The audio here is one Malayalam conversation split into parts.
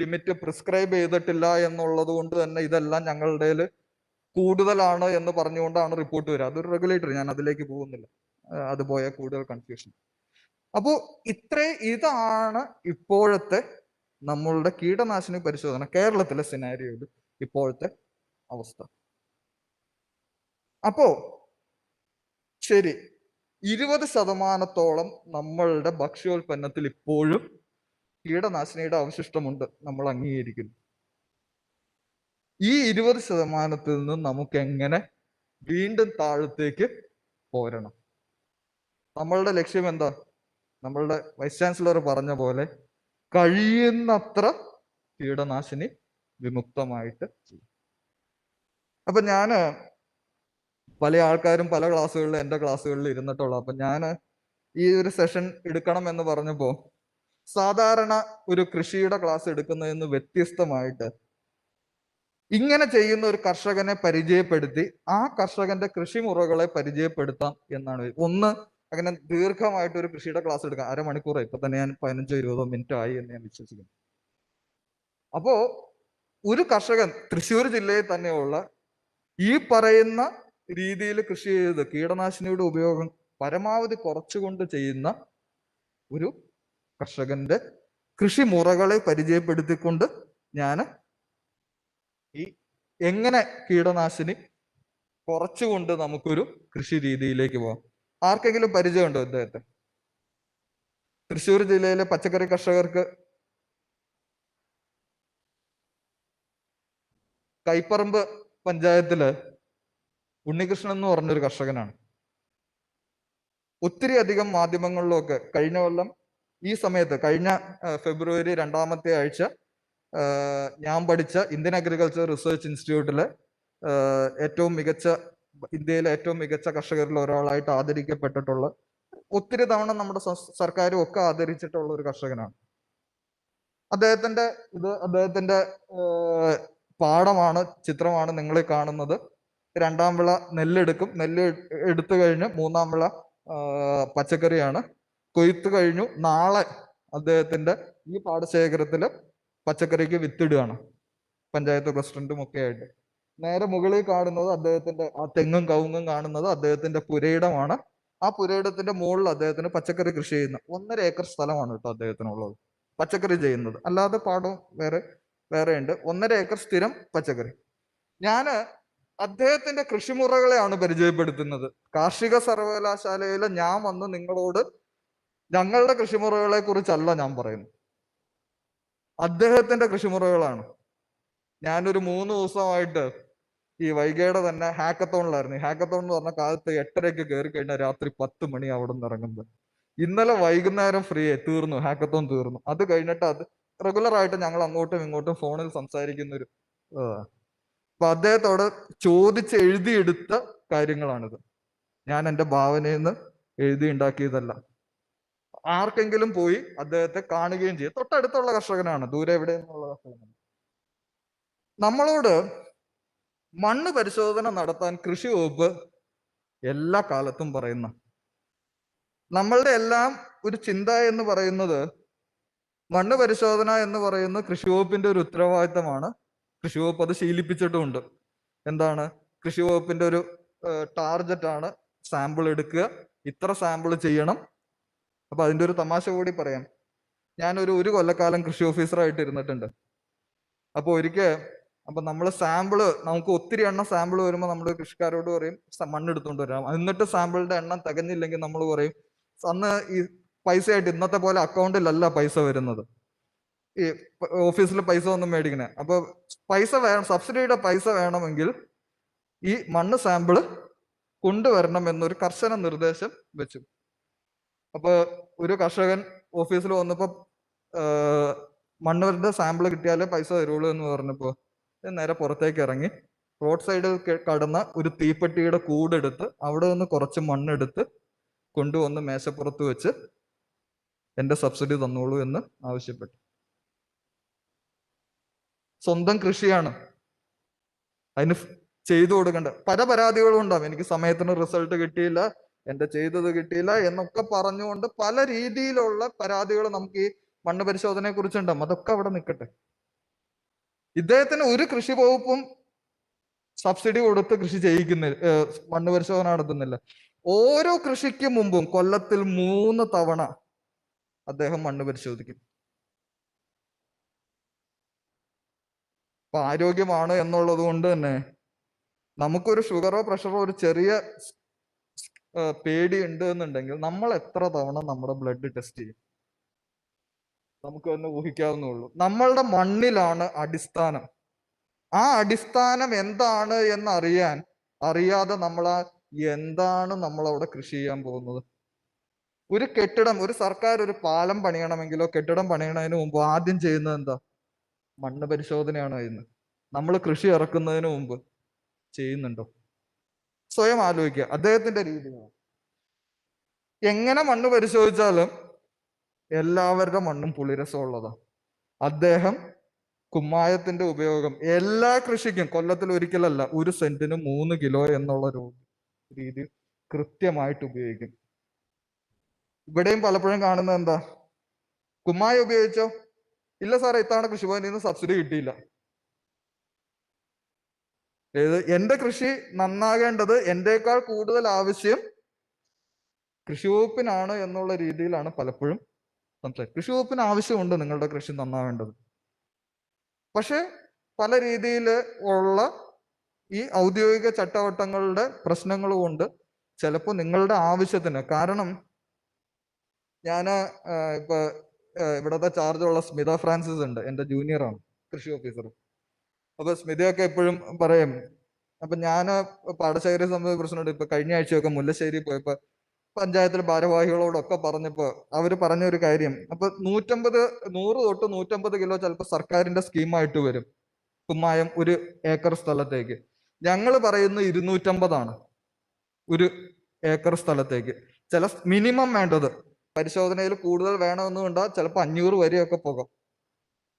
ലിമിറ്റ് പ്രിസ്ക്രൈബ് ചെയ്തിട്ടില്ല എന്നുള്ളത് കൊണ്ട് തന്നെ ഇതെല്ലാം ഞങ്ങളുടെ കൂടുതലാണ് എന്ന് പറഞ്ഞുകൊണ്ടാണ് റിപ്പോർട്ട് വരിക. അതൊരു റെഗുലേറ്ററി, ഞാൻ അതിലേക്ക് പോകുന്നില്ല, അത് പോയാൽ കൂടുതൽ കൺഫ്യൂഷൻ. അപ്പോൾ ഇതാണ് ഇപ്പോഴത്തെ നമ്മളുടെ കീടനാശിനി പരിശോധന കേരളത്തിലെ സിനാരിയോയിൽ ഇപ്പോഴത്തെ അവസ്ഥ. അപ്പോ ശരി, 20% നമ്മളുടെ ഭക്ഷ്യോൽപ്പന്നത്തിൽ ഇപ്പോഴും കീടനാശിനിയുടെ അവശിഷ്ടമുണ്ട്, നമ്മൾ അംഗീകരിക്കുന്നു. ഈ 20% നിന്ന് നമുക്ക് എങ്ങനെ വീണ്ടും താഴത്തേക്ക് പോരണം? നമ്മളുടെ ലക്ഷ്യം എന്താ? നമ്മളുടെ വൈസ് ചാൻസലർ പറഞ്ഞ പോലെ കഴിയുന്നത്ര കീടനാശിനി വിമുക്തമായിട്ട് ചെയ്യും. അപ്പൊ ഞാന് പല ആൾക്കാരും പല ക്ലാസ്സുകളിൽ, എൻ്റെ ക്ലാസ്സുകളിൽ ഇരുന്നിട്ടുള്ള, അപ്പൊ ഞാൻ ഈ ഒരു സെഷൻ എടുക്കണം എന്ന് പറഞ്ഞപ്പോ സാധാരണ ഒരു കൃഷിയുടെ ക്ലാസ് എടുക്കുന്നതിന് വ്യത്യസ്തമായിട്ട് ഇങ്ങനെ ചെയ്യുന്ന ഒരു കർഷകനെ പരിചയപ്പെടുത്തി ആ കർഷകന്റെ കൃഷിമുറകളെ പരിചയപ്പെടുത്താം എന്നാണ്. ഒന്ന്, അങ്ങനെ ദീർഘമായിട്ട് ഒരു കൃഷിയുടെ ക്ലാസ് എടുക്കാം, അരമണിക്കൂർ, ഇപ്പൊ തന്നെ ഞാൻ 15-20 മിനിറ്റ് ആയി എന്ന് ഞാൻ വിശ്വസിക്കുന്നു. അപ്പോ ഒരു കർഷകൻ തൃശ്ശൂർ ജില്ലയിൽ തന്നെയുള്ള ഈ പറയുന്ന രീതിയിൽ കൃഷി ചെയ്ത് കീടനാശിനിയുടെ ഉപയോഗം പരമാവധി കുറച്ചുകൊണ്ട് ചെയ്യുന്ന ഒരു കർഷകന്റെ കൃഷിമുറകളെ പരിചയപ്പെടുത്തിക്കൊണ്ട് ഞാൻ ഈ എങ്ങനെ കീടനാശിനി കുറച്ചുകൊണ്ട് നമുക്കൊരു കൃഷി രീതിയിലേക്ക് പോകാം. ആർക്കെങ്കിലും പരിചയമുണ്ടോ ഇദ്ദേഹത്തെ? തൃശ്ശൂർ ജില്ലയിലെ പച്ചക്കറി കർഷകർക്ക് കൈപ്പറമ്പ് പഞ്ചായത്തില് ഉണ്ണികൃഷ്ണൻ എന്ന് പറഞ്ഞൊരു കർഷകനാണ്. ഒത്തിരി അധികം മാധ്യമങ്ങളിലൊക്കെ കഴിഞ്ഞ കൊല്ലം ഈ സമയത്ത്, കഴിഞ്ഞ ഫെബ്രുവരി 2ാമത്തെ ആഴ്ച ഞാൻ പഠിച്ച ഇന്ത്യൻ അഗ്രികൾച്ചർ റിസർച്ച് ഇൻസ്റ്റിറ്റ്യൂട്ടിലെ ഇന്ത്യയിലെ ഏറ്റവും മികച്ച കർഷകരിൽ ഒരാളായിട്ട് ആദരിക്കപ്പെട്ടിട്ടുള്ള, ഒത്തിരി തവണ നമ്മുടെ സർക്കാരും ഒക്കെ ആദരിച്ചിട്ടുള്ള ഒരു കർഷകനാണ്. അദ്ദേഹത്തിന്റെ പാടമാണ്, ചിത്രമാണ് നിങ്ങൾ കാണുന്നത്. 2ാം വിള നെല്ലെടുക്കും, നെല്ല് എടുത്തു കഴിഞ്ഞ് 3ാം വിള പച്ചക്കറിയാണ്. കൊയ്ത്ത് കഴിഞ്ഞു, നാളെ അദ്ദേഹത്തിന്റെ ഈ പാടശേഖരത്തില് പച്ചക്കറിക്ക് വിത്തിടുകയാണ്, പഞ്ചായത്ത് പ്രസിഡന്റും ഒക്കെ ആയിട്ട്. നേരെ മുകളിൽ കാണുന്നത് അദ്ദേഹത്തിന്റെ ആ തെങ്ങും കവുങ്ങും കാണുന്നത് അദ്ദേഹത്തിന്റെ പുരയിടമാണ്. ആ പുരയിടത്തിന്റെ മുകളിൽ അദ്ദേഹത്തിന് പച്ചക്കറി കൃഷി ചെയ്യുന്ന 1.5 ഏക്കർ സ്ഥലമാണ് കേട്ടോ അദ്ദേഹത്തിനുള്ളത്, പച്ചക്കറി ചെയ്യുന്നത്. അല്ലാതെ പാടവും വേറെ ഉണ്ട്. 1.5 ഏക്കർ സ്ഥിരം പച്ചക്കറി. ഞാന് അദ്ദേഹത്തിന്റെ കൃഷിമുറകളെയാണ് പരിചയപ്പെടുത്തുന്നത്. കാർഷിക സർവകലാശാലയിലെ ഞാൻ വന്ന് നിങ്ങളോട് ഞങ്ങളുടെ കൃഷിമുറകളെ കുറിച്ചല്ല ഞാൻ പറയുന്നത്, അദ്ദേഹത്തിന്റെ കൃഷിമുറകളാണ്. ഞാനൊരു 3 ദിവസമായിട്ട് ഈ വൈഗയുടെ തന്നെ ഹാക്കത്തോണിലായിരുന്നു. ഹാക്കത്തോൺ എന്ന് പറഞ്ഞ കാലത്ത് 8:30 കയറി കഴിഞ്ഞാൽ രാത്രി 10 മണി അവിടെ നിന്ന് ഇറങ്ങുന്നത്. ഇന്നലെ വൈകുന്നേരം ഫ്രീ തീർന്നു, ഹാക്കത്തോൺ തീർന്നു. അത് കഴിഞ്ഞിട്ട് അത് റെഗുലർ ആയിട്ട് ഞങ്ങൾ അങ്ങോട്ടും ഇങ്ങോട്ടും ഫോണിൽ സംസാരിക്കുന്നൊരു അപ്പൊ അദ്ദേഹത്തോട് ചോദിച്ച് എഴുതിയെടുത്ത കാര്യങ്ങളാണിത്. ഞാൻ എൻ്റെ ഭാവനയിൽ നിന്ന് എഴുതി ഉണ്ടാക്കിയതല്ല. ആർക്കെങ്കിലും പോയി അദ്ദേഹത്തെ കാണുകയും ചെയ്യും. തൊട്ടടുത്തുള്ള കർഷകനാണ്, ദൂരെ എവിടെ നിന്നുള്ള കർഷകനാണ്. നമ്മളോട് മണ്ണ് പരിശോധന നടത്താൻ കൃഷി വകുപ്പ് എല്ലാ കാലത്തും പറയുന്ന, നമ്മളുടെ എല്ലാം ഒരു ചിന്ത എന്ന് പറയുന്നത് മണ്ണ് പരിശോധന എന്ന് പറയുന്ന കൃഷി വകുപ്പിന്റെ ഒരു ഉത്തരവാദിത്തമാണ്. കൃഷി വകുപ്പ് അത് ശീലിപ്പിച്ചിട്ടുമുണ്ട്. എന്താണ് കൃഷി വകുപ്പിന്റെ ഒരു ടാർഗറ്റ് ആണ്, സാമ്പിൾ എടുക്കുക, ഇത്ര സാമ്പിൾ ചെയ്യണം. അപ്പൊ അതിന്റെ ഒരു തമാശ കൂടി പറയാം. ഞാനൊരു 1 കൊല്ലക്കാലം കൃഷി ഓഫീസറായിട്ട് ഇരുന്നിട്ടുണ്ട്. അപ്പൊ നമ്മൾ നമുക്ക് ഒത്തിരി എണ്ണം സാമ്പിൾ വരുമ്പോൾ നമ്മൾ കൃഷിക്കാരോട് പറയും മണ്ണ് എടുത്തുകൊണ്ട് വരാം. എന്നിട്ട് സാമ്പിളിന്റെ എണ്ണം തികഞ്ഞില്ലെങ്കിൽ നമ്മൾ പറയും, അന്ന് ഈ പൈസയായിട്ട് ഇന്നത്തെ പോലെ അക്കൗണ്ടിലല്ല പൈസ വരുന്നത്, ഈ ഓഫീസിൽ പൈസ ഒന്നും മേടിക്കണേ. അപ്പൊ പൈസ വേണം, സബ്സിഡിയുടെ പൈസ വേണമെങ്കിൽ ഈ മണ്ണ് സാമ്പിള് കൊണ്ടുവരണം എന്നൊരു കർശന നിർദ്ദേശം വെച്ചു. അപ്പൊ ഒരു കർഷകൻ ഓഫീസിൽ വന്നപ്പോ മണ്ണിന്റെ സാമ്പിൾ കിട്ടിയാലേ പൈസ തരുള്ളൂ എന്ന് പറഞ്ഞപ്പോ നേരെ പുറത്തേക്ക് ഇറങ്ങി റോഡ് സൈഡിൽ കടന്ന ഒരു തീപ്പെട്ടിയുടെ കൂടെടുത്ത് അവിടെ നിന്ന് കുറച്ച് മണ്ണെടുത്ത് കൊണ്ടുവന്ന് മേശപ്പുറത്ത് വെച്ച് എന്റെ സബ്സിഡി തന്നോളൂ എന്ന് ആവശ്യപ്പെട്ടു. സ്വന്തം കൃഷിയാണ്, അതിന് ചെയ്തു കൊടുക്കണ്ട. പല പരാതികളും ഉണ്ടാവും, എനിക്ക് സമയത്തിന് റിസൾട്ട് കിട്ടിയില്ല, എന്റെ ചെയ്തത് കിട്ടിയില്ല എന്നൊക്കെ പറഞ്ഞുകൊണ്ട് പല രീതിയിലുള്ള പരാതികൾ നമുക്ക് ഈ മണ്ണ് പരിശോധനയെ കുറിച്ചുണ്ടാവും. അതൊക്കെ അവിടെ നിൽക്കട്ടെ. ഇദ്ദേഹത്തിന് ഒരു കൃഷി വകുപ്പും സബ്സിഡി കൊടുത്ത് കൃഷി ചെയ്യിക്കുന്നില്ല, മണ്ണ് പരിശോധന നടത്തുന്നില്ല. ഓരോ കൃഷിക്ക് മുമ്പും കൊല്ലത്തിൽ 3 തവണ അദ്ദേഹം മണ്ണ് പരിശോധിക്കും. അപ്പൊ ആരോഗ്യമാണ് എന്നുള്ളത് കൊണ്ട് തന്നെ നമുക്കൊരു ഷുഗറോ പ്രഷറോ ഒരു ചെറിയ പേടി ഉണ്ട് എന്നുണ്ടെങ്കിൽ നമ്മൾ എത്ര തവണ നമ്മുടെ ബ്ലഡ് ടെസ്റ്റ് ചെയ്യും? നമുക്ക് തന്നെ ഊഹിക്കാവുന്നുള്ളൂ. നമ്മളുടെ മണ്ണിലാണ് അടിസ്ഥാനം. ആ അടിസ്ഥാനം എന്താണ് എന്ന് അറിയാതെ എന്താണ് നമ്മൾ അവിടെ കൃഷി ചെയ്യാൻ പോകുന്നത്? ഒരു കെട്ടിടം, ഒരു സർക്കാർ ഒരു പാലം പണിയണമെങ്കിലോ കെട്ടിടം പണിയണതിന് മുമ്പ് ആദ്യം ചെയ്യുന്നത് എന്താ? മണ്ണ് പരിശോധനയാണ് ചെയ്യുന്നത്. നമ്മൾ കൃഷി ഇറക്കുന്നതിന് മുമ്പ് ചെയ്യുന്നുണ്ടോ? സ്വയം ആലോചിക്കുക. അദ്ദേഹത്തിന്റെ രീതിയാണ്. എങ്ങനെ മണ്ണ് പരിശോധിച്ചാലും എല്ലാവരുടെ മണ്ണും പുളിരസമുള്ളതാണ്. അദ്ദേഹം കുമ്മായത്തിന്റെ ഉപയോഗം എല്ലാ കൃഷിക്കും കൊല്ലത്തിൽ ഒരിക്കലല്ല, 1 സെന്റിന് 3 കിലോ എന്നുള്ള രീതിയിൽ കൃത്യമായിട്ട് ഉപയോഗിക്കും. ഇവിടെയും പലപ്പോഴും കാണുന്നത് എന്താ? കുമ്മായം ഉപയോഗിച്ചോ? ഇല്ല സാറേ, ഇത്തവണ കൃഷിഭവനിൽ നിന്ന് സബ്സിഡി കിട്ടിയില്ല. എന്റെ കൃഷി നന്നാകേണ്ടത് എന്റെക്കാൾ കൂടുതൽ ആവശ്യം കൃഷി വകുപ്പിനാണ് എന്നുള്ള രീതിയിലാണ് പലപ്പോഴും സംസാരിക്കുന്നത്. കൃഷി വകുപ്പിന് ആവശ്യമുണ്ട് നിങ്ങളുടെ കൃഷി നന്നാവേണ്ടത്. പക്ഷെ പല രീതിയിൽ ഉള്ള ഈ ഔദ്യോഗിക ചട്ടവട്ടങ്ങളുടെ പ്രശ്നങ്ങൾ കൊണ്ട് ചിലപ്പോൾ നിങ്ങളുടെ ആവശ്യത്തിന്, കാരണം ഞാൻ ഇപ്പൊ ഇവിടത്തെ ചാർജുള്ള സ്മിത ഫ്രാൻസിസ് ഉണ്ട്, എൻ്റെ ജൂനിയറാണ്, കൃഷി ഓഫീസർ. അപ്പൊ സ്മിതയൊക്കെ എപ്പോഴും പറയും. അപ്പൊ ഞാൻ പാടശേഖര സമിതി പ്രസിഡന്റ് ഇപ്പൊ കഴിഞ്ഞ ആഴ്ചയൊക്കെ മുല്ലശ്ശേരി പോയപ്പോ പഞ്ചായത്തിലെ ഭാരവാഹികളോടൊക്കെ പറഞ്ഞപ്പോ അവര് പറഞ്ഞ ഒരു കാര്യം, അപ്പൊ 100 തൊട്ട് 150 കിലോ ചിലപ്പോൾ സർക്കാരിന്റെ സ്കീമായിട്ട് വരും കുമ്മായം 1 ഏക്കർ സ്ഥലത്തേക്ക്. ഞങ്ങൾ പറയുന്നത് 250 1 ഏക്കർ സ്ഥലത്തേക്ക്. ചില മിനിമം വേണ്ടത് പരിശോധനയിൽ കൂടുതൽ വേണമെന്നുകൊണ്ടാ ചിലപ്പോൾ 500 വരെയൊക്കെ പോകാം.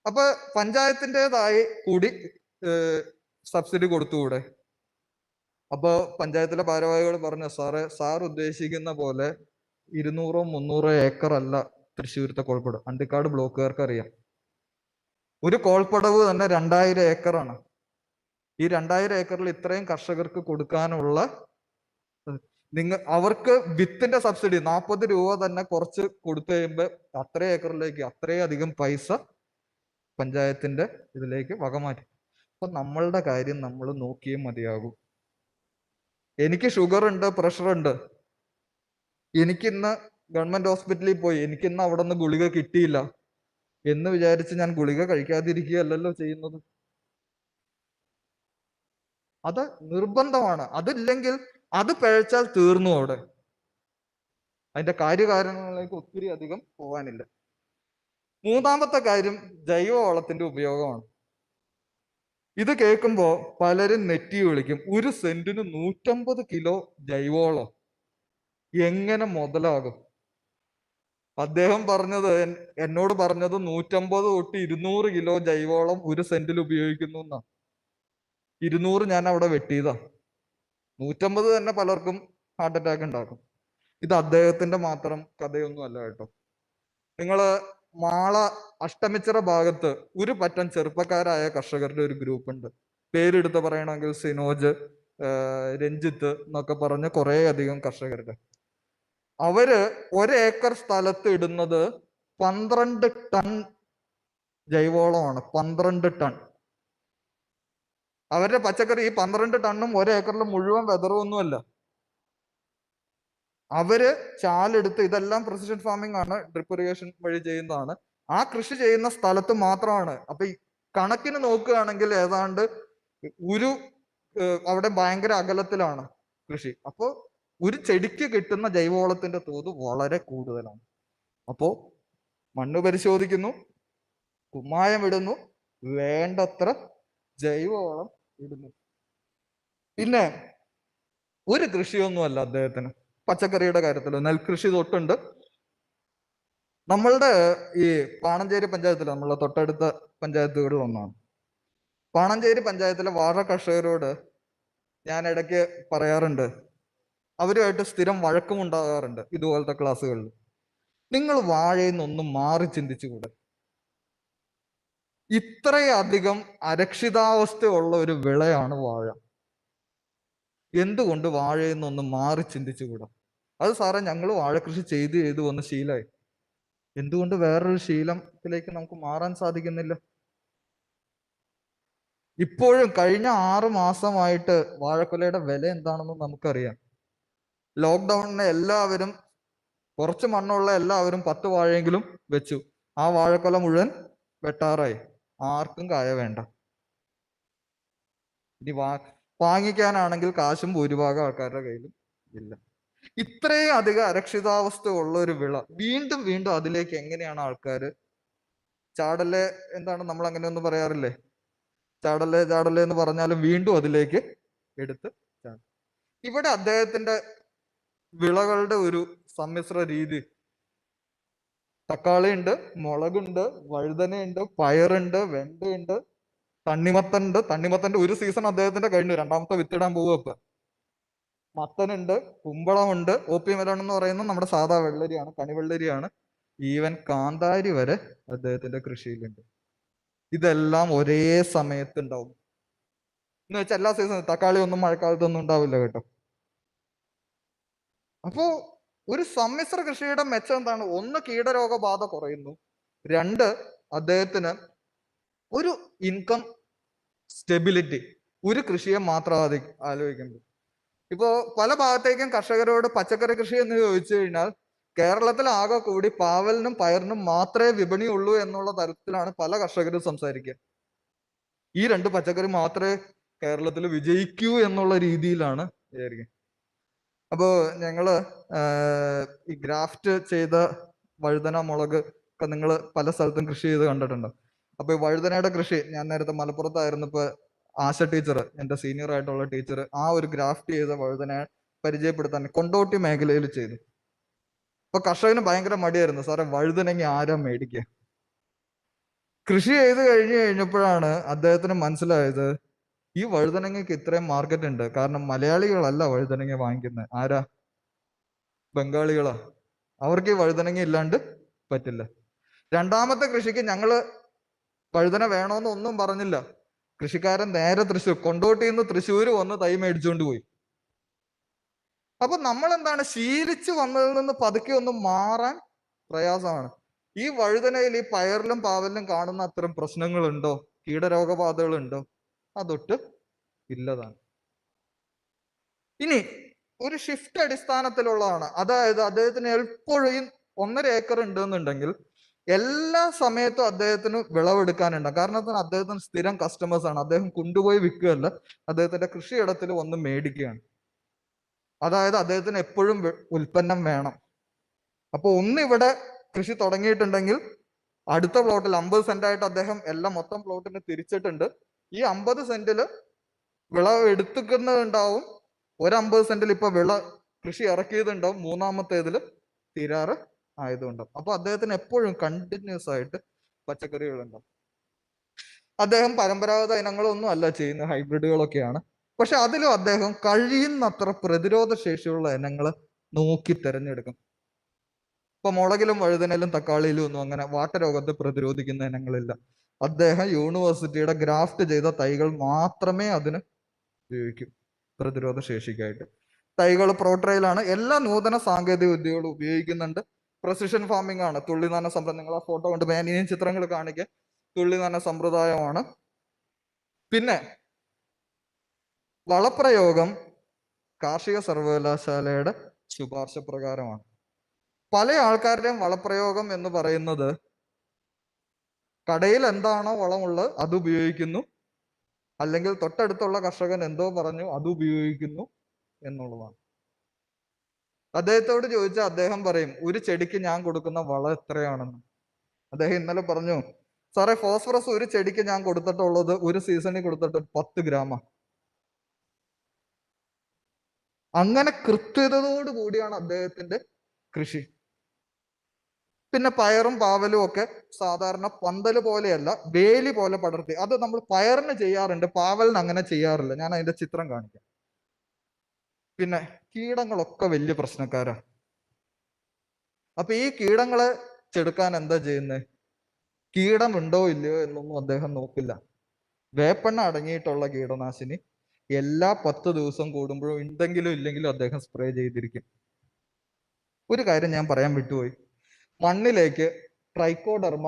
അപ്പൊ പഞ്ചായത്തിൻ്റെതായി കൂടി സബ്സിഡി കൊടുത്തുകൂടെ? അപ്പൊ പഞ്ചായത്തിലെ ഭാരവാഹികൾ പറഞ്ഞു, സാർ ഉദ്ദേശിക്കുന്ന പോലെ 200-300 ഏക്കർ അല്ല തൃശ്ശൂരത്തെ കോൾപ്പടവ്. അണ്ടിക്കാട് ബ്ലോക്കുകാർക്ക് അറിയാം, ഒരു കോൾപ്പടവ് തന്നെ 2000 ഏക്കറാണ്. ഈ 2000 ഏക്കറിൽ ഇത്രയും കർഷകർക്ക് കൊടുക്കാനുള്ള അവർക്ക് വിത്തിന്റെ സബ്സിഡി 40 രൂപ തന്നെ കുറച്ച് കൊടുത്തു കഴിയുമ്പോൾ അത്രയും ഏക്കറിലേക്ക് അത്രയും അധികം പൈസ പഞ്ചായത്തിന്റെ ഇതിലേക്ക് വകമാറ്റി. അപ്പൊ നമ്മളുടെ കാര്യം നമ്മൾ നോക്കിയേ മതിയാകും. എനിക്ക് ഷുഗർ ഉണ്ട്, പ്രഷർ ഉണ്ട്, എനിക്കിന്ന് ഗവൺമെന്റ് ഹോസ്പിറ്റലിൽ പോയി, എനിക്കിന്ന് അവിടെ നിന്ന് ഗുളിക കിട്ടിയില്ല എന്ന് വിചാരിച്ച് ഞാൻ ഗുളിക കഴിക്കാതിരിക്കുകയല്ലല്ലോ ചെയ്യുന്നത്. അത് നിർബന്ധമാണ്. അതില്ലെങ്കിൽ അത് പിഴച്ചാൽ തീർന്നു അവിടെ. അതിന്റെ കാര്യകാരണങ്ങളിലേക്ക് ഒത്തിരി അധികം പോകാനില്ല. മൂന്നാമത്തെ കാര്യം ജൈവവളത്തിന്റെ ഉപയോഗമാണ്. ഇത് കേൾക്കുമ്പോ പലരും നെറ്റി വിളിക്കും, 1 സെന്റിന് 150 കിലോ ജൈവവളം എങ്ങനെ മുതലാകും? അദ്ദേഹം എന്നോട് പറഞ്ഞത് 150 തൊട്ട് 200 കിലോ ജൈവവളം 1 സെന്റിൽ ഉപയോഗിക്കുന്നു എന്നാ. 200 ഞാൻ അവിടെ വെട്ടിയതാ. 150 തന്നെ പലർക്കും ഹാർട്ട് അറ്റാക്ക് ഉണ്ടാക്കും. ഇത് അദ്ദേഹത്തിന്റെ മാത്രം കഥയൊന്നും അല്ല കേട്ടോ. നിങ്ങള് മാള അഷ്ടമിച്ചിറ ഭാഗത്ത് ഒരു പറ്റം ചെറുപ്പക്കാരായ കർഷകരുടെ ഒരു ഗ്രൂപ്പ് ഉണ്ട്. പേരെടുത്ത് പറയണമെങ്കിൽ സിനോജ്, രഞ്ജിത്ത് എന്നൊക്കെ പറഞ്ഞ കുറെ അധികം കർഷകരുടെ. അവര് 1 ഏക്കർ സ്ഥലത്ത് ഇടുന്നത് 12 ടൺ ജൈവവളമാണ്. 12 ടൺ. അവരുടെ പച്ചക്കറി ഈ 12 ടണ്ണും 1 ഏക്കറിൽ മുഴുവൻ വെതറൊന്നുമല്ല. അവര് ചാലെടുത്ത്, ഇതെല്ലാം പ്രിസിഷൻ ഫാമിംഗ് ആണ്, ഡ്രിപ്പ് ഇറിഗേഷൻ വഴി ചെയ്യുന്നതാണ്. ആ കൃഷി ചെയ്യുന്ന സ്ഥലത്ത് മാത്രമാണ്. അപ്പൊ ഈ കണക്കിന് നോക്കുകയാണെങ്കിൽ ഏതാണ്ട് അവിടെ ഭയങ്കര അകലത്തിലാണ് കൃഷി. അപ്പോ ഒരു ചെടിക്ക് കിട്ടുന്ന ജൈവവളത്തിന്റെ തോത് വളരെ കൂടുതലാണ്. അപ്പോ മണ്ണ് പരിശോധിക്കുന്നു, കുമ്മായം ഇടുന്നു, വേണ്ടത്ര ജൈവവളം ഇടുന്നു. പിന്നെ ഒരു കൃഷിയൊന്നുമല്ല അദ്ദേഹത്തിന്. പച്ചക്കറിയുടെ കാര്യത്തിൽ നെൽകൃഷി തൊട്ടുണ്ട്. നമ്മളുടെ ഈ പാണഞ്ചേരി പഞ്ചായത്തിൽ, നമ്മളെ തൊട്ടടുത്ത പഞ്ചായത്തുകളിൽ ഒന്നാണ്. പാണഞ്ചേരി പഞ്ചായത്തിലെ വാഴ കർഷകരോട് ഞാൻ ഇടയ്ക്ക് പറയാറുണ്ട്, അവരുമായിട്ട് സ്ഥിരം വഴക്കും ഉണ്ടാകാറുണ്ട് ഇതുപോലത്തെ ക്ലാസ്സുകളിൽ. നിങ്ങൾ വാഴയിൽ നിന്നൊന്നും മാറി ചിന്തിച്ചുകൂടെ? ഇത്രയധികം അരക്ഷിതാവസ്ഥയുള്ള ഒരു വിളയാണ് വാഴ. എന്തുകൊണ്ട് വാഴയിൽ നിന്നൊന്ന് മാറി ചിന്തിച്ചുകൂടാ? അത് സാറേ ഞങ്ങൾ വാഴക്കൃഷി ചെയ്ത് വന്ന് ശീലമായി. എന്തുകൊണ്ട് വേറൊരു ശീലത്തിലേക്ക് നമുക്ക് മാറാൻ സാധിക്കുന്നില്ല? ഇപ്പോഴും കഴിഞ്ഞ 6 മാസമായിട്ട് വാഴക്കൊലയുടെ വില എന്താണെന്ന് നമുക്കറിയാം. ലോക്ക്ഡൌണിന് എല്ലാവരും, കുറച്ച് മണ്ണുള്ള എല്ലാവരും 10 വാഴയെങ്കിലും വെച്ചു. ആ വാഴക്കൊല മുഴുവൻ വെട്ടാറായി. ആർക്കും കായ വേണ്ട. ഇനി വാങ്ങിക്കാനാണെങ്കിൽ കാശും ഭൂരിഭാഗം ആൾക്കാരുടെ കയ്യിലും ഇല്ല. ഇത്രയും അധികം അരക്ഷിതാവസ്ഥ ഉള്ള ഒരു വിള വീണ്ടും വീണ്ടും അതിലേക്ക് എങ്ങനെയാണ് ആൾക്കാർ ചാടല്ലേ, എന്താണ് നമ്മൾ അങ്ങനെ ഒന്നും പറയാറില്ലേ, ചാടല്ലേ ചാടല്ലേ എന്ന് പറഞ്ഞാലും വീണ്ടും അതിലേക്ക് എടുത്ത് ചാടും. ഇവിടെ അദ്ദേഹത്തിന്റെ വിളകളുടെ ഒരു സമ്മിശ്ര രീതി. തക്കാളി ഉണ്ട്, മുളകുണ്ട്, വഴുതനയുണ്ട്, പയറുണ്ട്, വെണ്ടയുണ്ട്, തണ്ണിമത്തനുണ്ട്. തണ്ണിമത്തന്റെ ഒരു സീസൺ അദ്ദേഹത്തിന്റെ കഴിഞ്ഞു, രണ്ടാമത്തെ വിത്തിടാൻ പോവുക ഇപ്പൊ. മത്തനുണ്ട്, കുമ്പളമുണ്ട്, ഓപ്പി മെലോൺ എന്ന് പറയുന്നത് നമ്മുടെ സാധാ വെള്ളരിയാണ്, കണിവെള്ളരിയാണ്. ഈവൻ കാന്താരി വരെ അദ്ദേഹത്തിന്റെ കൃഷിയിലുണ്ട്. ഇതെല്ലാം ഒരേ സമയത്ത് ഉണ്ടാവും എന്ന് വെച്ചാൽ എല്ലാ സീസണും. തക്കാളി ഒന്നും മഴക്കാലത്തൊന്നും ഉണ്ടാവില്ല കേട്ടോ. അപ്പോ ഒരു സമ്മിശ്ര കൃഷിയുടെ മെച്ചം എന്താണ്? ഒന്ന്, കീടരോഗബാധ കുറയുന്നു. 2, അദ്ദേഹത്തിന് ഒരു ഇൻകം സ്റ്റെബിലിറ്റി. ഒരു കൃഷിയെ മാത്രം ആലോചിക്കുന്നത്. ഇപ്പോ പല ഭാഗത്തേക്കും കർഷകരോട് പച്ചക്കറി കൃഷി എന്ന് ചോദിച്ചു കഴിഞ്ഞാൽ കേരളത്തിൽ ആകെ കൂടി പാവലിനും പയറിനും മാത്രമേ വിപണിയുള്ളൂ എന്നുള്ള തരത്തിലാണ് പല കർഷകരും സംസാരിക്കുക. ഈ 2 പച്ചക്കറി മാത്രമേ കേരളത്തിൽ വിജയിക്കൂ എന്നുള്ള രീതിയിലാണ് വിചാരിക്കുന്നത്. അപ്പോ ഞങ്ങള് ഈ ഗ്രാഫ്റ്റ് ചെയ്ത വഴുതന, മുളക് ഒക്കെ നിങ്ങൾ പല സ്ഥലത്തും കൃഷി ചെയ്ത് കണ്ടിട്ടുണ്ട്. അപ്പൊ ഈ വഴുതനയുടെ കൃഷി ഞാൻ നേരത്തെ മലപ്പുറത്തായിരുന്നു. ഇപ്പൊ ആശ ടീച്ചർ, എന്റെ സീനിയർ ആയിട്ടുള്ള ടീച്ചർ, ആ ഒരു ഗ്രാഫ്റ്റ് ചെയ്ത വഴുതനയെ പരിചയപ്പെടുത്താൻ കൊണ്ടോട്ടി മേഖലയിൽ ചെയ്തു. അപ്പൊ കർഷകന് ഭയങ്കര മടിയായിരുന്നു, സാറേ വഴുതനങ്ങ ആരാ മേടിക്കുക. കൃഷി ചെയ്ത് കഴിഞ്ഞപ്പോഴാണ് അദ്ദേഹത്തിന് മനസ്സിലായത് ഈ വഴുതനങ്ങയ്ക്ക് ഇത്രയും മാർക്കറ്റ് ഉണ്ട്. കാരണം മലയാളികളല്ല വഴുതനങ്ങ വാങ്ങിക്കുന്നത്, ആരാ? ബംഗാളികളാ. അവർക്ക് ഈ വഴുതനങ്ങ ഇല്ലാണ്ട് പറ്റില്ല. രണ്ടാമത്തെ കൃഷിക്ക് ഞങ്ങള് വഴുതന വേണോന്ന് ഒന്നും പറഞ്ഞില്ല. കൃഷിക്കാരൻ നേരെ കൊണ്ടോട്ടിയിൽ നിന്ന് തൃശ്ശൂർ വന്ന് തൈ മേടിച്ചുകൊണ്ട് പോയി. അപ്പൊ നമ്മൾ എന്താണ്, ശീലിച്ചു വന്നതിൽ നിന്ന് പതുക്കെ ഒന്ന് മാറാൻ പ്രയാസമാണ്. ഈ വഴുതനയിൽ, ഈ പയറിലും പാവലിലും കാണുന്ന അത്തരം പ്രശ്നങ്ങളുണ്ടോ, കീടരോഗബാധകളുണ്ടോ? അതൊട്ട് ഇല്ലതാണ്. ഇനി ഒരു ഷിഫ്റ്റ് അടിസ്ഥാനത്തിലുള്ളതാണ്. അതായത് അദ്ദേഹത്തിന് എപ്പോഴും 1.5 ഏക്കർ ഉണ്ടെന്നുണ്ടെങ്കിൽ എല്ലാ സമയത്തും അദ്ദേഹത്തിന് വിളവെടുക്കാനുണ്ടാകും. കാരണം അദ്ദേഹത്തിന് സ്ഥിരം കസ്റ്റമേഴ്സ് ആണ്. അദ്ദേഹം കൊണ്ടുപോയി വിൽക്കുകയല്ല, അദ്ദേഹത്തിന്റെ കൃഷിയിടത്തിൽ വന്ന് മേടിക്കുകയാണ്. അതായത് അദ്ദേഹത്തിന് എപ്പോഴും ഉൽപ്പന്നം വേണം. അപ്പൊ ഇവിടെ കൃഷി തുടങ്ങിയിട്ടുണ്ടെങ്കിൽ അടുത്ത പ്ലോട്ടിൽ 50 സെന്റായിട്ട് അദ്ദേഹം എല്ലാം മൊത്തം പ്ലോട്ടിന് തിരിച്ചിട്ടുണ്ട്. ഈ 50 സെന്റില് വിളവ് എടുത്തുക്കുന്നതുണ്ടാവും. 50 സെന്റിൽ ഇപ്പൊ കൃഷി ഇറക്കിയതുണ്ടാവും. മൂന്നാമത്തേതിൽ തീരാറ് ആയതുണ്ടാവും. അപ്പൊ അദ്ദേഹത്തിന് എപ്പോഴും കണ്ടിന്യൂസ് ആയിട്ട് പച്ചക്കറികളുണ്ടാവും. അദ്ദേഹം പരമ്പരാഗത ഇനങ്ങളൊന്നും അല്ല ചെയ്യുന്നത്, ഹൈബ്രിഡുകളൊക്കെയാണ്. പക്ഷെ അതിലും അദ്ദേഹം കഴിയുന്നത്ര പ്രതിരോധ ശേഷിയുള്ള ഇനങ്ങൾ നോക്കി തിരഞ്ഞെടുക്കും. ഇപ്പൊ മുളകിലും വഴുതനയിലും തക്കാളിയിലും ഒന്നും അങ്ങനെ വാട്ടരോഗത്തെ പ്രതിരോധിക്കുന്ന ഇനങ്ങളില്ല. അദ്ദേഹം യൂണിവേഴ്സിറ്റിയുടെ ഗ്രാഫ്റ്റ് ചെയ്ത തൈകൾ മാത്രമേ അതിന് ഉപയോഗിക്കും പ്രതിരോധ ശേഷിക്കായിട്ട്. തൈകൾ പ്രോട്രയിലാണ്. എല്ലാ നൂതന സാങ്കേതിക വിദ്യകളും ഉപയോഗിക്കുന്നുണ്ട്. പ്രസിഷൻ ഫാമിംഗ് ആണ്. തുള്ളിനന സമ്പ്രദായം, നിങ്ങൾ ആ ഫോട്ടോ കൊണ്ട് ഞാൻ ഇനിയും ചിത്രങ്ങൾ കാണിക്കുക. തുള്ളിനന സമ്പ്രദായമാണ്. പിന്നെ വളപ്രയോഗം കാർഷിക സർവകലാശാലയുടെ ശുപാർശ പ്രകാരമാണ്. പല ആൾക്കാരുടെയും വളപ്രയോഗം എന്ന് പറയുന്നത് കടയിൽ എന്താണോ വളമുള്ളത് അത് ഉപയോഗിക്കുന്നു, അല്ലെങ്കിൽ തൊട്ടടുത്തുള്ള കർഷകൻ എന്തോ പറഞ്ഞു അത് ഉപയോഗിക്കുന്നു എന്നുള്ളതാണ്. അദ്ദേഹത്തോട് ചോദിച്ചാൽ അദ്ദേഹം പറയും ഒരു ചെടിക്ക് ഞാൻ കൊടുക്കുന്ന വളം എത്രയാണെന്ന്. അദ്ദേഹം ഇന്നലെ പറഞ്ഞു, സാറേ ഫോസ്ഫറസ് ഒരു ചെടിക്ക് ഞാൻ കൊടുത്തിട്ടുള്ളത് ഒരു സീസണിൽ കൊടുത്തിട്ട് 10 ഗ്രാമാ. അങ്ങനെ കൃത്യതയോട് കൂടിയാണ് അദ്ദേഹത്തിന്റെ കൃഷി. പിന്നെ പയറും പാവലും ഒക്കെ സാധാരണ പന്തല് പോലെയല്ല, വേലി പോലെ പടർത്തി. അത് നമ്മൾ പയറിന് ചെയ്യാറുണ്ട്, പാവലിന് അങ്ങനെ ചെയ്യാറില്ല. ഞാൻ അതിന്റെ ചിത്രം കാണിക്കാം. പിന്നെ കീടങ്ങളൊക്കെ വലിയ പ്രശ്നക്കാരാ. അപ്പൊ ഈ കീടങ്ങളെ ചെടുക്കാൻ എന്താ ചെയ്യുന്നത്? കീടമുണ്ടോ ഇല്ലയോ എന്നൊന്നും അദ്ദേഹം നോക്കില്ല. വേപ്പെണ്ണ അടങ്ങിയിട്ടുള്ള കീടനാശിനി എല്ലാ 10 ദിവസം കൂടുമ്പോഴും ഉണ്ടെങ്കിലും ഇല്ലെങ്കിലും അദ്ദേഹം സ്പ്രേ ചെയ്തിരിക്കും. ഒരു കാര്യം ഞാൻ പറയാൻ വിട്ടുപോയി. മണ്ണിലേക്ക് ട്രൈക്കോഡർമ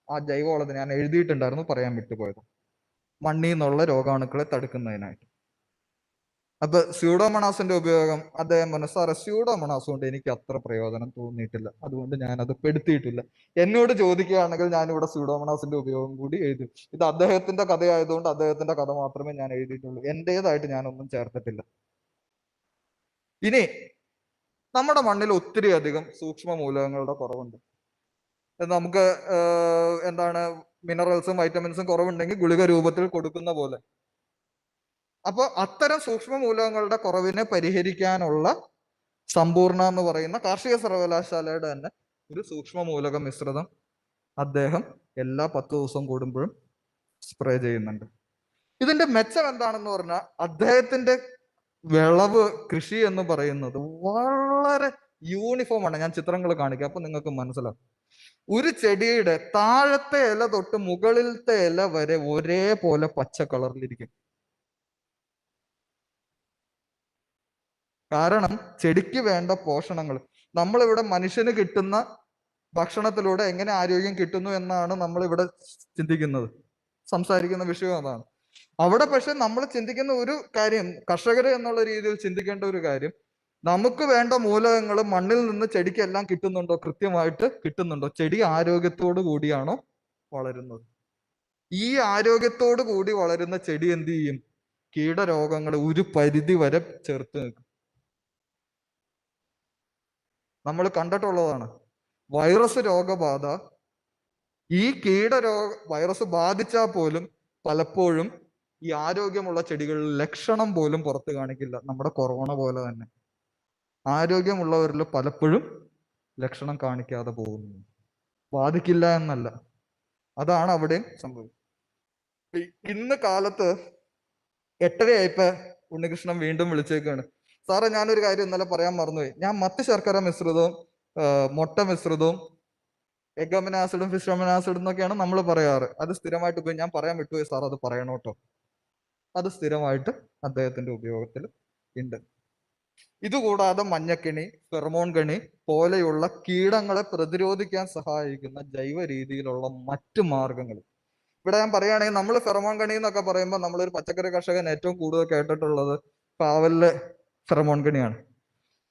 ആ ജൈവവളത്തിന് ഞാൻ എഴുതിയിട്ടുണ്ടായിരുന്നു, പറയാൻ വിട്ടുപോയത്. മണ്ണിൽ നിന്നുള്ള രോഗാണുക്കളെ തടുക്കുന്നതിനായിട്ട്. അപ്പൊ സ്യൂഡോമോണാസിന്റെ ഉപയോഗം അദ്ദേഹം പറഞ്ഞു, സാറേ സ്യൂഡോമോണാസ് കൊണ്ട് എനിക്ക് അത്ര പ്രയോജനം തോന്നിയിട്ടില്ല, അതുകൊണ്ട് ഞാൻ അത് പെടുത്തിയിട്ടില്ല. എന്നോട് ചോദിക്കുകയാണെങ്കിൽ ഞാൻ ഇവിടെ സ്യൂഡോമോണാസിന്റെ ഉപയോഗം കൂടി എഴുതി. ഇത് അദ്ദേഹത്തിന്റെ കഥയായതുകൊണ്ട് അദ്ദേഹത്തിന്റെ കഥ മാത്രമേ ഞാൻ എഴുതിയിട്ടുള്ളൂ, എന്റേതായിട്ട് ഞാനൊന്നും ചേർത്തിട്ടില്ല. ഇനി നമ്മുടെ മണ്ണിൽ ഒത്തിരി അധികം സൂക്ഷ്മ മൂലകങ്ങളുടെ കുറവുണ്ട്. നമുക്ക് എന്താണ് മിനറൽസും വൈറ്റമിൻസും കുറവുണ്ടെങ്കിൽ ഗുളിക രൂപത്തിൽ കൊടുക്കുന്ന പോലെ. അപ്പൊ അത്തരം സൂക്ഷ്മ മൂലകങ്ങളുടെ കുറവിനെ പരിഹരിക്കാനുള്ള സമ്പൂർണ്ണ എന്ന് പറയുന്ന കാർഷിക സർവകലാശാലയുടെ തന്നെ ഒരു സൂക്ഷ്മ മൂലക മിശ്രിതം അദ്ദേഹം എല്ലാ 10 ദിവസം കൂടുമ്പോഴും സ്പ്രേ ചെയ്യുന്നുണ്ട്. ഇതിന്റെ മെച്ചം എന്താണെന്ന് പറഞ്ഞാൽ അദ്ദേഹത്തിന്റെ വിളവ് കൃഷി എന്ന് പറയുന്നത് വളരെ യൂണിഫോം ആണ്. ഞാൻ ചിത്രങ്ങൾ കാണിക്കാം, അപ്പൊ നിങ്ങൾക്ക് മനസ്സിലാവും. ഒരു ചെടിയുടെ താഴത്തെ ഇല തൊട്ട് മുകളിലത്തെ ഇല വരെ ഒരേപോലെ പച്ച കളറിലിരിക്കും. കാരണം ചെടിക്ക് വേണ്ട പോഷണങ്ങൾ നമ്മളിവിടെ മനുഷ്യന് കിട്ടുന്ന ഭക്ഷണത്തിലൂടെ എങ്ങനെ ആരോഗ്യം കിട്ടുന്നു എന്നാണ് നമ്മൾ ഇവിടെ ചിന്തിക്കുന്നത്, സംസാരിക്കുന്ന വിഷയം അതാണ്. അവിടെ പക്ഷെ നമ്മൾ ചിന്തിക്കുന്ന ഒരു കാര്യം, കർഷകർ എന്നുള്ള രീതിയിൽ ചിന്തിക്കേണ്ട ഒരു കാര്യം, നമുക്ക് വേണ്ട മൂലകങ്ങൾ മണ്ണിൽ നിന്ന് ചെടിക്കെല്ലാം കിട്ടുന്നുണ്ടോ, കൃത്യമായിട്ട് കിട്ടുന്നുണ്ടോ, ചെടി ആരോഗ്യത്തോടു കൂടിയാണോ വളരുന്നത്. ഈ ആരോഗ്യത്തോടു കൂടി വളരുന്ന ചെടി എന്ത് ചെയ്യും, കീടരോഗങ്ങൾ ഒരു പരിധി വരെ ചെറുത്ത് നിൽക്കും. നമ്മൾ കണ്ടിട്ടുള്ളതാണ്. വൈറസ് രോഗബാധ, ഈ വൈറസ് ബാധിച്ചാൽ പോലും പലപ്പോഴും ഈ ആരോഗ്യമുള്ള ചെടികളിൽ ലക്ഷണം പോലും പുറത്ത് കാണിക്കില്ല. നമ്മുടെ കൊറോണ പോലെ തന്നെ ആരോഗ്യമുള്ളവരിൽ പലപ്പോഴും ലക്ഷണം കാണിക്കാതെ പോകുന്നു. ബാധിക്കില്ല എന്നല്ല, അതാണ് അവിടെയും സംഭവിക്കുന്നത്. ഇന്ന് കാലത്ത് 8:30 ഉണ്ണികൃഷ്ണൻ വീണ്ടും വിളിച്ചേക്കാണ്, സാറേ ഞാനൊരു കാര്യം ഇന്നലെ പറയാൻ മറന്നുപോയി, ഞാൻ മറ്റ് ശർക്കര മിശ്രിതവും മുട്ട മിശ്രിതവും എഗമിനാസിഡും ഫിഷമിനാസിഡും എന്നൊക്കെയാണ് നമ്മൾ പറയാറ്. അത് സ്ഥിരമായിട്ട് പോയി, ഞാൻ പറയാൻ വിട്ടുപോയി സാർ, അത് പറയണോട്ടോ. അത് സ്ഥിരമായിട്ട് അദ്ദേഹത്തിന്റെ ഉപയോഗത്തിൽ ഉണ്ട്. ഇതുകൂടാതെ മഞ്ഞക്കിണി, ഫെറമോൺ കണി പോലെയുള്ള കീടങ്ങളെ പ്രതിരോധിക്കാൻ സഹായിക്കുന്ന ജൈവ രീതിയിലുള്ള മറ്റു മാർഗങ്ങൾ. ഇവിടെ ഞാൻ പറയുകയാണെങ്കിൽ നമ്മൾ ഫെറമോൺ കണി എന്നൊക്കെ പറയുമ്പോൾ നമ്മളൊരു പച്ചക്കറി കർഷകൻ ഏറ്റവും കൂടുതൽ കേട്ടിട്ടുള്ളത് പാവലിലെ ഫെറമോൺ കണിയാണ്.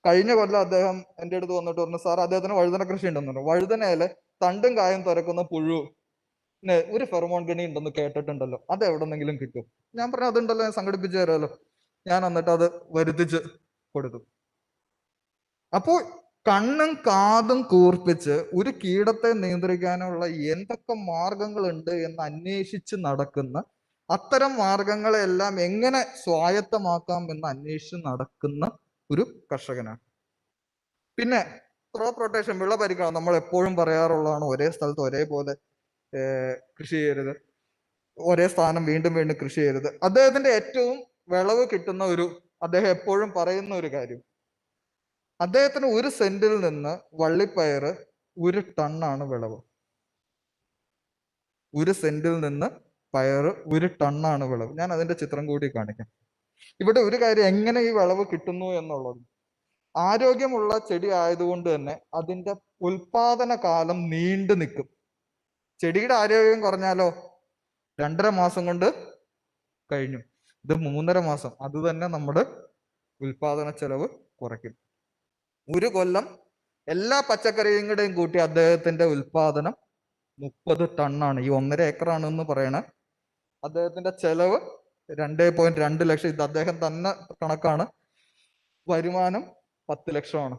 കഴിഞ്ഞ കൊല്ലം അദ്ദേഹം എൻ്റെ അടുത്ത് വന്നിട്ട് പറഞ്ഞു, സാർ അദ്ദേഹത്തിന് വഴുതന കൃഷി ഉണ്ടെന്ന് പറഞ്ഞു. വഴുതനയിലെ തണ്ടും കായും തുരക്കുന്ന പുഴു ഒരു ഫെറമോൺ കണി ഉണ്ടെന്ന് കേട്ടിട്ടുണ്ടല്ലോ, അത് എവിടെന്നെങ്കിലും കിട്ടും? ഞാൻ പറഞ്ഞു അതുണ്ടല്ലോ, ഞാൻ സംഘടിപ്പിച്ചു തരാമല്ലോ. ഞാൻ എന്നിട്ട് അത് വരുത്തിച്ച് കൊടുത്തു. അപ്പോൾ കണ്ണും കാതും കൂർപ്പിച്ച് ഒരു കീടത്തെ നിയന്ത്രിക്കാനുള്ള എന്തൊക്കെ മാർഗങ്ങളുണ്ട് എന്ന് അന്വേഷിച്ച് നടക്കുന്ന, അത്തരം മാർഗങ്ങളെല്ലാം എങ്ങനെ സ്വായത്തമാക്കാം എന്ന് അന്വേഷിച്ച് നടക്കുന്ന ഒരു കർഷകനാണ്. പിന്നെ ക്രോപ്പ് റൊട്ടേഷൻ, വിള പരിക്രമണം, നമ്മൾ എപ്പോഴും പറയാറുള്ളതാണ്, ഒരേ സ്ഥലത്ത് ഒരേപോലെ കൃഷി ചെയ്യരുത്, ഒരേ സ്ഥാനം വീണ്ടും വീണ്ടും കൃഷി ചെയ്യരുത്. അദ്ദേഹത്തിന്റെ ഏറ്റവും വിളവ് കിട്ടുന്ന അദ്ദേഹം എപ്പോഴും പറയുന്ന ഒരു കാര്യം, അദ്ദേഹത്തിന് 1 സെന്റിൽ നിന്ന് വള്ളിപ്പയർ 1 ടണ്ണാണ് വിളവ്. 1 സെന്റിൽ നിന്ന് പയർ 1 ടണ്ണാണ് വിളവ്. ഞാൻ അതിന്റെ ചിത്രം കൂടി കാണിക്കാം. ഇവിടെ ഒരു കാര്യം, എങ്ങനെ ഈ വിളവ് കിട്ടുന്നു എന്നുള്ളത്, ആരോഗ്യമുള്ള ചെടി ആയതുകൊണ്ട് തന്നെ അതിന്റെ ഉൽപാദന കാലം നീണ്ടു നിൽക്കും. ചെടിയുടെ ആരോഗ്യം കുറഞ്ഞാലോ 2.5 മാസം കൊണ്ട് കഴിഞ്ഞു. ഇത് 3.5 മാസം, അത് തന്നെ നമ്മുടെ ഉൽപാദന ചെലവ് കുറയ്ക്കും. 1 കൊല്ലം എല്ലാ പച്ചക്കറിയും കൂടെയും കൂട്ടി അദ്ദേഹത്തിന്റെ ഉൽപാദനം 30 ടണ്ണാണ്. ഈ 1.5 ഏക്കറാണ് എന്ന് പറയണ. അദ്ദേഹത്തിന്റെ ചെലവ് 2.2 ലക്ഷം. ഇത് അദ്ദേഹം തന്നെ കണക്കാണ്. വരുമാനം 10 ലക്ഷമാണ്.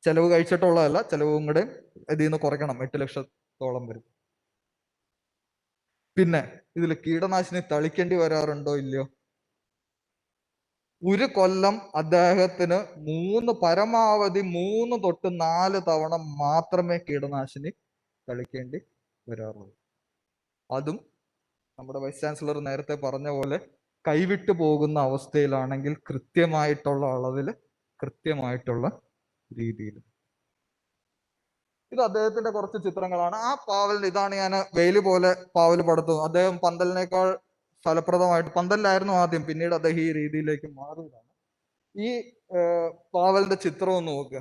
ചെലവ് കഴിച്ചിട്ടുള്ളതല്ല, ചെലവും കൂടെ ഇതിൽ നിന്ന് കുറയ്ക്കണം, 8 ലക്ഷത്തോളം വരും. പിന്നെ ഇതിൽ കീടനാശിനി തളിക്കേണ്ടി വരാറുണ്ടോ ഇല്ലയോ? 1 കൊല്ലം അദ്ദേഹത്തിന് പരമാവധി 3 തൊട്ട് 4 തവണ മാത്രമേ കീടനാശിനി തളിക്കേണ്ടി വരാറുള്ളൂ. അതും നമ്മുടെ വൈസ് ചാൻസലർ നേരത്തെ പറഞ്ഞ പോലെ കൈവിട്ടു പോകുന്ന അവസ്ഥയിലാണെങ്കിൽ കൃത്യമായിട്ടുള്ള അളവിൽ, കൃത്യമായിട്ടുള്ള രീതിയിൽ. ഇത് അദ്ദേഹത്തിന്റെ കുറച്ച് ചിത്രങ്ങളാണ്. ആ പാവലിന് ഇതാണ് ഞാൻ വെയില് പോലെ പാവൽ പടത്തും. അദ്ദേഹം പന്തലിനേക്കാൾ ഫലപ്രദമായിട്ട്, പന്തലിലായിരുന്നു ആദ്യം, പിന്നീട് അദ്ദേഹം ഈ രീതിയിലേക്ക് മാറിയതാണ്. ഈ പാവലിന്റെ ചിത്രം ഒന്ന് നോക്കുക.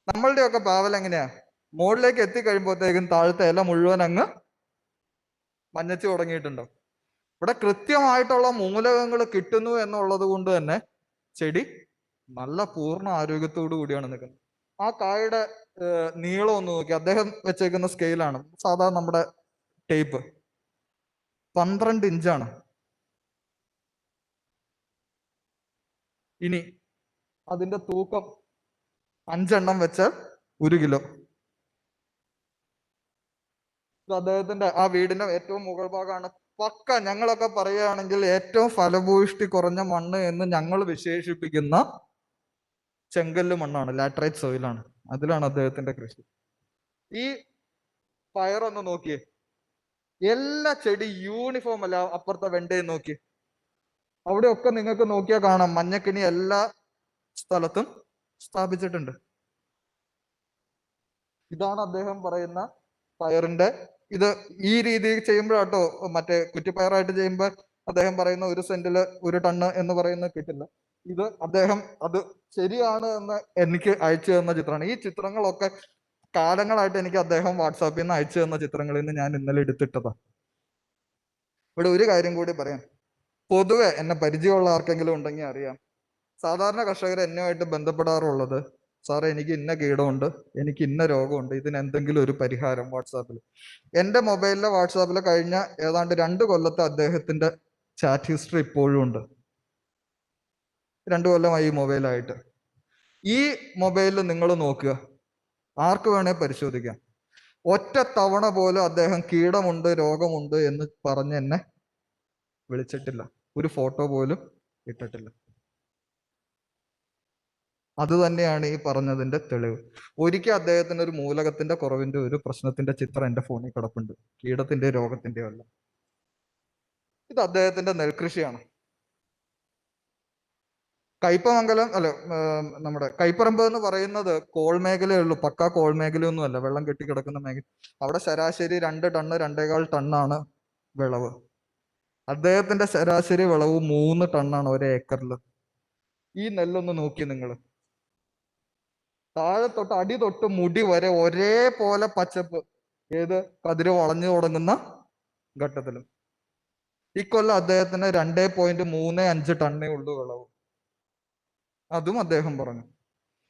നമ്മളുടെയൊക്കെ പാവൽ എങ്ങനെയാ? മുകളിലേക്ക് എത്തിക്കഴിയുമ്പോഴത്തേക്കും താഴത്തെ ഇല മുഴുവൻ അങ്ങ് മഞ്ഞച്ചു തുടങ്ങിയിട്ടുണ്ടോ? ഇവിടെ കൃത്യമായിട്ടുള്ള മൂലകങ്ങൾ കിട്ടുന്നു എന്നുള്ളത് കൊണ്ട് തന്നെ ചെടി നല്ല പൂർണ്ണ ആരോഗ്യത്തോടു കൂടിയാണ് നിൽക്കുന്നത്. ആ കായുടെ നീളം ഒന്ന് നോക്കി. അദ്ദേഹം വെച്ചേക്കുന്ന സ്കെയിലാണ്, സാധാരണ നമ്മുടെ ടേപ്പ്, 12 ഇഞ്ചാണ്. ഇനി അതിന്റെ തൂക്കം 5 എണ്ണം വെച്ചാൽ 1 കിലോ. അദ്ദേഹത്തിന്റെ ആ വീടിന്റെ ഏറ്റവും മുകൾ ഭാഗമാണ്. പക്ക ഞങ്ങളൊക്കെ പറയുകയാണെങ്കിൽ ഏറ്റവും ഫലഭൂയിഷ്ടി കുറഞ്ഞ മണ്ണ് എന്ന് ഞങ്ങൾ വിശേഷിപ്പിക്കുന്ന ചെങ്കല്ല് മണ്ണാണ്, ലാറ്ററൈറ്റ് സോയിലാണ്. അതിലാണ് അദ്ദേഹത്തിന്റെ കൃഷി. ഈ പയറൊന്ന് നോക്കിയേ, എല്ലാ ചെടി യൂണിഫോം അല്ല. അപ്പുറത്തെ വെണ്ടയും നോക്കി, അവിടെയൊക്കെ നിങ്ങൾക്ക് നോക്കിയാൽ കാണാം മഞ്ഞക്കിണി എല്ലാ സ്ഥലത്തും സ്ഥാപിച്ചിട്ടുണ്ട്. ഇതാണ് അദ്ദേഹം പറയുന്ന പയറിന്റെ ഇത്. ഈ രീതിയിൽ ചെയ്യുമ്പോഴാട്ടോ, മറ്റേ കുറ്റിപ്പയറായിട്ട് ചെയ്യുമ്പോൾ അദ്ദേഹം പറയുന്ന 1 സെന്റില് 1 ടണ്ണ് എന്ന് പറയുന്നത് കിട്ടില്ല. ഇത് അദ്ദേഹം അത് ശരിയാണ് എന്ന് എനിക്ക് അയച്ചു തന്ന ചിത്രമാണ്. ഈ ചിത്രങ്ങളൊക്കെ കാലങ്ങളായിട്ട് എനിക്ക് അദ്ദേഹം വാട്സാപ്പിൽ നിന്ന് അയച്ചു തന്ന ചിത്രങ്ങളിൽ നിന്ന് ഞാൻ ഇന്നലെ എടുത്തിട്ടതാ. ഇവിടെ ഒരു കാര്യം കൂടി പറയാം. പൊതുവെ എന്നെ പരിചയമുള്ള ആർക്കെങ്കിലും ഉണ്ടെങ്കിൽ അറിയാം, സാധാരണ കർഷകർ എന്നുമായിട്ട് ബന്ധപ്പെടാറുള്ളത്, സാറേ എനിക്ക് ഇന്ന കീടമുണ്ട്, എനിക്ക് ഇന്ന രോഗമുണ്ട്, ഇതിന് എന്തെങ്കിലും ഒരു പരിഹാരം വാട്സാപ്പിൽ. എൻ്റെ മൊബൈലിലെ വാട്സാപ്പിൽ കഴിഞ്ഞ ഏതാണ്ട് 2 കൊല്ലത്തെ അദ്ദേഹത്തിന്റെ ചാറ്റ് ഹിസ്റ്ററി ഇപ്പോഴും ഉണ്ട്. 2 കൊല്ലമായി ഈ മൊബൈലായിട്ട്. ഈ മൊബൈലിൽ നിങ്ങൾ നോക്കുക, ആർക്ക് വേണേ പരിശോധിക്കാം. ഒറ്റ തവണ പോലും അദ്ദേഹം കീടമുണ്ട്, രോഗമുണ്ട് എന്ന് പറഞ്ഞ് എന്നെ വിളിച്ചിട്ടില്ല. ഒരു ഫോട്ടോ പോലും ഇട്ടിട്ടില്ല. അത് തന്നെയാണ് ഈ പറഞ്ഞതിന്റെ തെളിവ്. ഒരിക്കൽ അദ്ദേഹത്തിന് ഒരു മൂലകത്തിന്റെ കുറവിന്റെ ഒരു പ്രശ്നത്തിന്റെ ചിത്രം എന്റെ ഫോണിൽ കിടപ്പുണ്ട്, കീടത്തിന്റെ രോഗത്തിന്റെ അല്ല. ഇത് അദ്ദേഹത്തിന്റെ നെൽകൃഷിയാണ്. കയ്പമംഗലം അല്ല, നമ്മുടെ കൈപ്പറമ്പ് എന്ന് പറയുന്നത് കോൾ മേഖലയുള്ളൂ. പക്കാ കോൾ മേഖലയൊന്നും അല്ല, വെള്ളം കെട്ടിക്കിടക്കുന്ന മേഖല. അവിടെ ശരാശരി 2 ടണ്ണ് 2.25 ടണ്ണാണ് വിളവ്. അദ്ദേഹത്തിന്റെ ശരാശരി വിളവ് 3 ടണ്ണാണ് 1 ഏക്കറിൽ. ഈ നെല്ലൊന്ന് നോക്കി നിങ്ങൾ, താഴെ തൊട്ട് അടി തൊട്ട് മുടി വരെ ഒരേപോലെ പച്ചപ്പ്. ഏത് കതിര് വളഞ്ഞു തുടങ്ങുന്ന ഘട്ടത്തിലും. ഇക്കൊല്ലം അദ്ദേഹത്തിന് 2.35 ടണ്ണേ ഉള്ളൂ വിളവ്. അതും അദ്ദേഹം പറഞ്ഞു.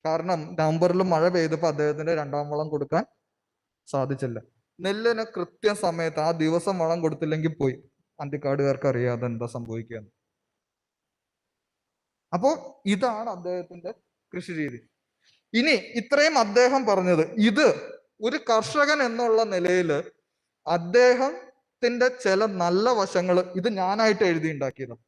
കാരണം നവംബറിൽ മഴ പെയ്തപ്പോൾ അദ്ദേഹത്തിന് 2ാം വളം കൊടുക്കാൻ സാധിച്ചില്ല. നെല്ലിന് കൃത്യ സമയത്ത് ആ ദിവസം വളം കൊടുത്തില്ലെങ്കിൽ പോയി. അന്തിക്കാടുകാർക്ക് അറിയാതെ എന്താ സംഭവിക്കുകയെന്ന്. അപ്പോൾ ഇതാണ് അദ്ദേഹത്തിന്റെ കൃഷി രീതി. ഇനി ഇത്രയും അദ്ദേഹം പറഞ്ഞത്, ഇത് ഒരു കർഷകൻ എന്നുള്ള നിലയിൽ അദ്ദേഹത്തിന്റെ ചില നല്ല വശങ്ങൾ ഇത് ഞാനായിട്ട് എഴുതിയുണ്ടാക്കിയതാണ്.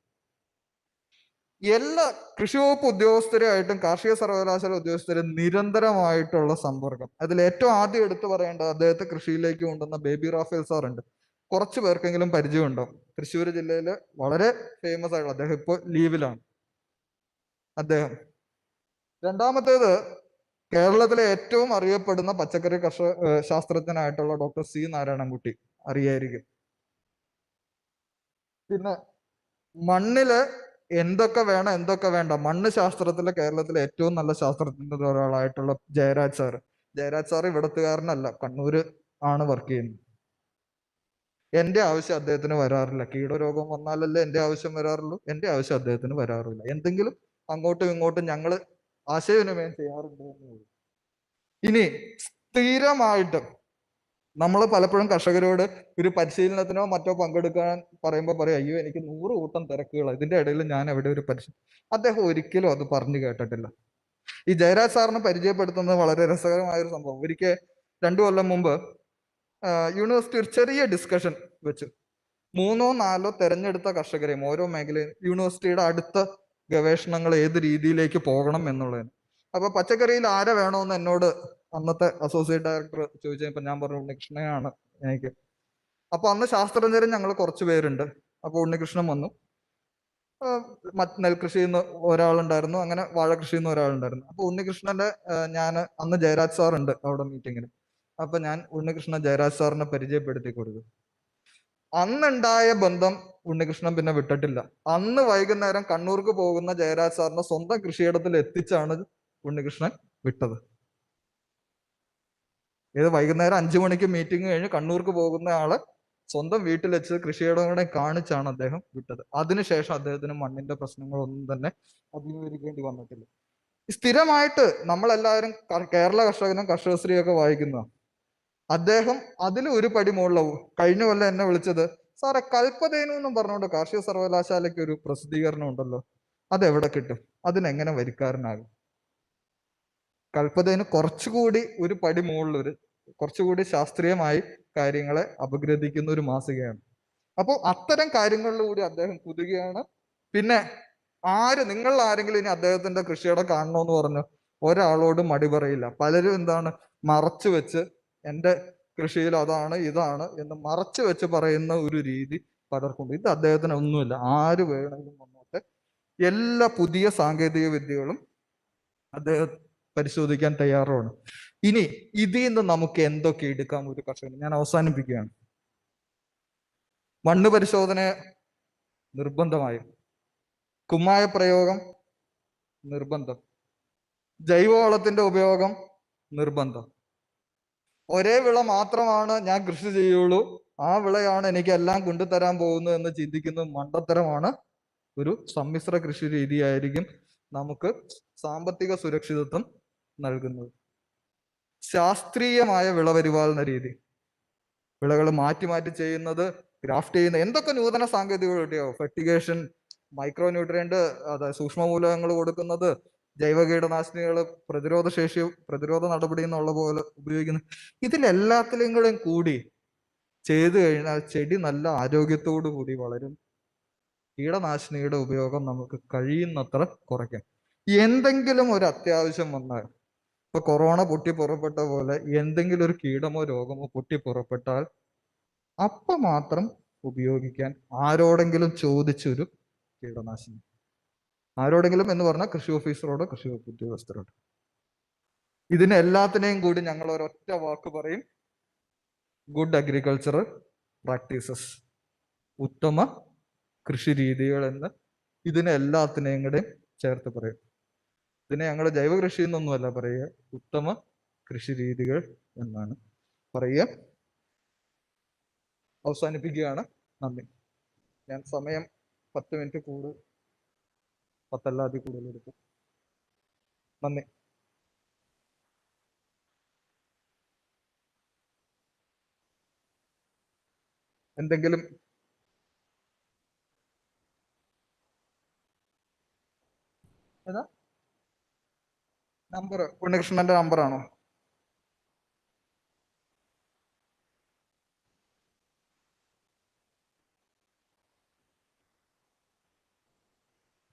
എല്ലാ കൃഷി വകുപ്പ് ഉദ്യോഗസ്ഥരുമായിട്ടും കാർഷിക സർവകലാശാല ഉദ്യോഗസ്ഥരും നിരന്തരമായിട്ടുള്ള സമ്പർക്കം. അതിൽ ഏറ്റവും ആദ്യം എടുത്തു പറയേണ്ടത് അദ്ദേഹത്തെ കൃഷിയിലേക്ക് കൊണ്ടുവന്ന ബേബി റാഫേൽ സാർ ഉണ്ട്. കുറച്ച് പേർക്കെങ്കിലും പരിചയമുണ്ടാവും. തൃശ്ശൂർ ജില്ലയിൽ വളരെ ഫേമസ് ആയിട്ടുള്ള അദ്ദേഹം ഇപ്പോൾ ലീവിലാണ് അദ്ദേഹം. രണ്ടാമത്തേത് കേരളത്തിലെ ഏറ്റവും അറിയപ്പെടുന്ന പച്ചക്കറി ശാസ്ത്രജ്ഞനായിട്ടുള്ള ഡോക്ടർ സി നാരായണൻകുട്ടി, അറിയായിരിക്കും. പിന്നെ മണ്ണില് എന്തൊക്കെ വേണം എന്തൊക്കെ വേണ്ട, മണ്ണ് ശാസ്ത്രത്തിലെ കേരളത്തിലെ ഏറ്റവും നല്ല ശാസ്ത്രജ്ഞരിൽ ഒരാളായിട്ടുള്ള ജയരാജ് സാറ്. ജയരാജ് സാർ ഇവിടത്തുകാരനല്ല, കണ്ണൂര് ആണ് വർക്ക് ചെയ്യുന്നത്. എന്റെ ആവശ്യം അദ്ദേഹത്തിന് വരാറില്ല. കീടരോഗം വന്നാലല്ലേ എന്റെ ആവശ്യം വരാറുള്ളൂ. എന്റെ ആവശ്യം അദ്ദേഹത്തിന് വരാറില്ല. എന്തെങ്കിലും അങ്ങോട്ടും ഇങ്ങോട്ടും ഞങ്ങൾ ആശയവിനിമയം ചെയ്യാറുണ്ട്. ഇനി സ്ഥിരമായിട്ട് നമ്മൾ പലപ്പോഴും കർഷകരോട് ഒരു പരിശീലനത്തിനോ മറ്റോ പങ്കെടുക്കാൻ പറയുമ്പോൾ പറയും, അയ്യോ എനിക്ക് 100 കൂട്ടം തിരക്കുകളാണ്, ഇതിന്റെ ഇടയിൽ ഞാൻ എവിടെ ഒരു പരിശീലനം. അദ്ദേഹം ഒരിക്കലും അത് പറഞ്ഞു കേട്ടിട്ടില്ല. ഈ ജയരാജ് സാറിനെ പരിചയപ്പെടുത്തുന്നത് വളരെ രസകരമായൊരു സംഭവം. ഒരിക്കൽ 2 കൊല്ലം മുമ്പ് യൂണിവേഴ്സിറ്റി ഒരു ചെറിയ ഡിസ്കഷൻ വെച്ചു. 3ഓ 4ഓ തെരഞ്ഞെടുത്ത കർഷകരെയും ഓരോ മേഖലയും യൂണിവേഴ്സിറ്റിയുടെ അടുത്ത ഗവേഷണങ്ങൾ ഏത് രീതിയിലേക്ക് പോകണം എന്നുള്ളതിന്. അപ്പൊ പച്ചക്കറിയിൽ ആരെ വേണമെന്ന് എന്നോട് അന്നത്തെ അസോസിയേറ്റ് ഡയറക്ടർ ചോദിച്ചപ്പോൾ ഞാൻ പറഞ്ഞു ഉണ്ണികൃഷ്ണനാണ് എനിക്ക്. അപ്പൊ അന്ന് ശാസ്ത്രജ്ഞരും ഞങ്ങൾ കുറച്ച് പേരുണ്ട്. അപ്പൊ ഉണ്ണികൃഷ്ണൻ വന്നു. നെൽകൃഷി ചെയ്യുന്ന ഒരാളുണ്ടായിരുന്നു, അങ്ങനെ വാഴ കൃഷി ചെയ്യുന്ന ഒരാളുണ്ടായിരുന്നു. അപ്പൊ ഉണ്ണികൃഷ്ണന്റെ ഞാൻ അന്ന് ജയരാജ് സാർ ഉണ്ട് അവിടെ മീറ്റിങ്ങിന്. അപ്പൊ ഞാൻ ഉണ്ണികൃഷ്ണൻ ജയരാജ് സാറിനെ പരിചയപ്പെടുത്തി കൊടുത്തു. അന്നുണ്ടായ ബന്ധം ഉണ്ണികൃഷ്ണൻ പിന്നെ വിട്ടിട്ടില്ല. അന്ന് വൈകുന്നേരം കണ്ണൂർക്ക് പോകുന്ന ജയരാജ് സാറിനെ സ്വന്തം കൃഷിയിടത്തിൽ എത്തിച്ചാണ് ഉണ്ണികൃഷ്ണൻ വിട്ടത്. ഏത് വൈകുന്നേരം 5 മണിക്ക് മീറ്റിംഗ് കഴിഞ്ഞ് കണ്ണൂർക്ക് പോകുന്ന ആള് സ്വന്തം വീട്ടിൽ വെച്ച് കൃഷിയിടങ്ങളെ കാണിച്ചാണ് അദ്ദേഹം വിട്ടത്. അതിനുശേഷം അദ്ദേഹത്തിന് മണ്ണിന്റെ പ്രശ്നങ്ങളൊന്നും തന്നെ അഭിമുഖീകരിക്കേണ്ടി വന്നിട്ടില്ല. സ്ഥിരമായിട്ട് നമ്മളെല്ലാവരും കേരള കർഷകനും കർഷകശ്രീയൊക്കെ വായിക്കുന്ന അദ്ദേഹം അതിൽ ഒരു പടി മുകളിലാവും. കഴിഞ്ഞ കൊല്ലം എന്നെ വിളിച്ചത്, സാറെ കൽപ്പതേനു എന്നും പറഞ്ഞുകൊണ്ട് കാർഷിക സർവകലാശാലയ്ക്ക് ഒരു പ്രസിദ്ധീകരണം ഉണ്ടല്ലോ, അതെവിടെ കിട്ടും, അതിനെങ്ങനെ വരിക്കാരനാകും? കൽപ്പതേന് കുറച്ചുകൂടി ഒരു പടി മുകളിലൊരു കുറച്ചുകൂടി ശാസ്ത്രീയമായി കാര്യങ്ങളെ അപഗ്രഥിക്കുന്ന ഒരു മാസികയാണ്. അപ്പോൾ അത്തരം കാര്യങ്ങളിലൂടെ അദ്ദേഹം കുതുകയാണ്. പിന്നെ നിങ്ങൾ ആരെങ്കിലും ഇനി അദ്ദേഹത്തിന്റെ കൃഷിയിടം കാണണമെന്ന് പറഞ്ഞു ഒരാളോട് മടി പറയില്ല. പലരും എന്താണ് മറച്ചു വെച്ച് എൻ്റെ കൃഷിയിൽ അതാണ് ഇതാണ് എന്ന് മറച്ചു വെച്ച് പറയുന്ന ഒരു രീതി പലർക്കുണ്ട്. ഇത് അദ്ദേഹത്തിന് ഒന്നുമില്ല. ആര് വേണമെങ്കിലും വന്നോട്ടെ, എല്ലാ പുതിയ സാങ്കേതിക വിദ്യകളും അദ്ദേഹം പരിശോധിക്കാൻ തയ്യാറാണ്. ഇനി ഇതിൽ നിന്ന് നമുക്ക് എന്തൊക്കെ എടുക്കാം ഒരു കർഷകൻ? ഞാൻ അവസാനിപ്പിക്കുകയാണ്. മണ്ണ് പരിശോധന നിർബന്ധമായും, കുമ്മായ പ്രയോഗം നിർബന്ധം, ജൈവവളത്തിന്റെ ഉപയോഗം നിർബന്ധം. ഒരേ വിള മാത്രമാണ് ഞാൻ കൃഷി ചെയ്യുള്ളൂ, ആ വിളയാണ് എനിക്ക് എല്ലാം കൊണ്ടുതരാൻ പോകുന്നത് എന്ന് ചിന്തിക്കുന്നത് മണ്ടത്തരമാണ്. ഒരു സമ്മിശ്ര കൃഷി രീതിയായിരിക്കും നമുക്ക് സാമ്പത്തിക സുരക്ഷിതത്വം നൽകുന്നത്. ശാസ്ത്രീയമായ വിളപരിപാലന രീതി, വിളകൾ മാറ്റി മാറ്റി ചെയ്യുന്നത്, ഗ്രാഫ്റ്റ് ചെയ്യുന്ന എന്തൊക്കെ നൂതന സാങ്കേതിക വിദ്യയോ, ഫെർട്ടിഗേഷൻ, മൈക്രോ ന്യൂട്രിയന്റ്, അതായത് സൂക്ഷ്മ മൂലകങ്ങൾ കൊടുക്കുന്നത്, ജൈവ കീടനാശിനികൾ, പ്രതിരോധ നടപടി എന്നുള്ള പോലെ ഉപയോഗിക്കുന്നത്, ഇതിലെല്ലാത്തിലും കൂടി ചെയ്തു കഴിഞ്ഞാൽ ചെടി നല്ല ആരോഗ്യത്തോടു കൂടി വളരും. കീടനാശിനിയുടെ ഉപയോഗം നമുക്ക് കഴിയുന്നത്ര കുറയ്ക്കാം. എന്തെങ്കിലും ഒരു അത്യാവശ്യം വന്നാൽ, ഇപ്പൊ കൊറോണ പൊട്ടി പുറപ്പെട്ട പോലെ എന്തെങ്കിലും ഒരു കീടമോ രോഗമോ പൊട്ടി പുറപ്പെട്ടാൽ അപ്പൊ മാത്രം ഉപയോഗിക്കാൻ ആരോടെങ്കിലും ചോദിച്ചൊരു കീടനാശിനി. ആരോടെങ്കിലും എന്ന് പറഞ്ഞാൽ കൃഷി ഓഫീസറോടോ കൃഷി ഉദ്യോഗസ്ഥരോടോ. ഇതിന് എല്ലാത്തിനെയും കൂടി ഞങ്ങൾ ഒരൊറ്റ വാക്ക് പറയും: ഗുഡ് അഗ്രികൾച്ചറൽ പ്രാക്ടീസസ്, ഉത്തമ കൃഷി രീതികൾ എന്ന് ഇതിനെ എല്ലാത്തിനെയും കൂടെ ചേർത്ത് പറയും. ഇതിനെ ഞങ്ങൾ ജൈവ കൃഷി എന്നൊന്നുമല്ല പറയുക, ഉത്തമ കൃഷി രീതികൾ എന്നാണ് പറയുക. അവസാനിപ്പിക്കുകയാണ്. നന്ദി. ഞാൻ സമയം 10 മിനിറ്റ് കൂടുതൽ, 10 കൂടുതൽ എടുക്കും. നന്ദി. എന്തെങ്കിലും ഏതാ നമ്പർ? ഉണ്ണികൃഷ്ണന്റെ നമ്പറാണോ?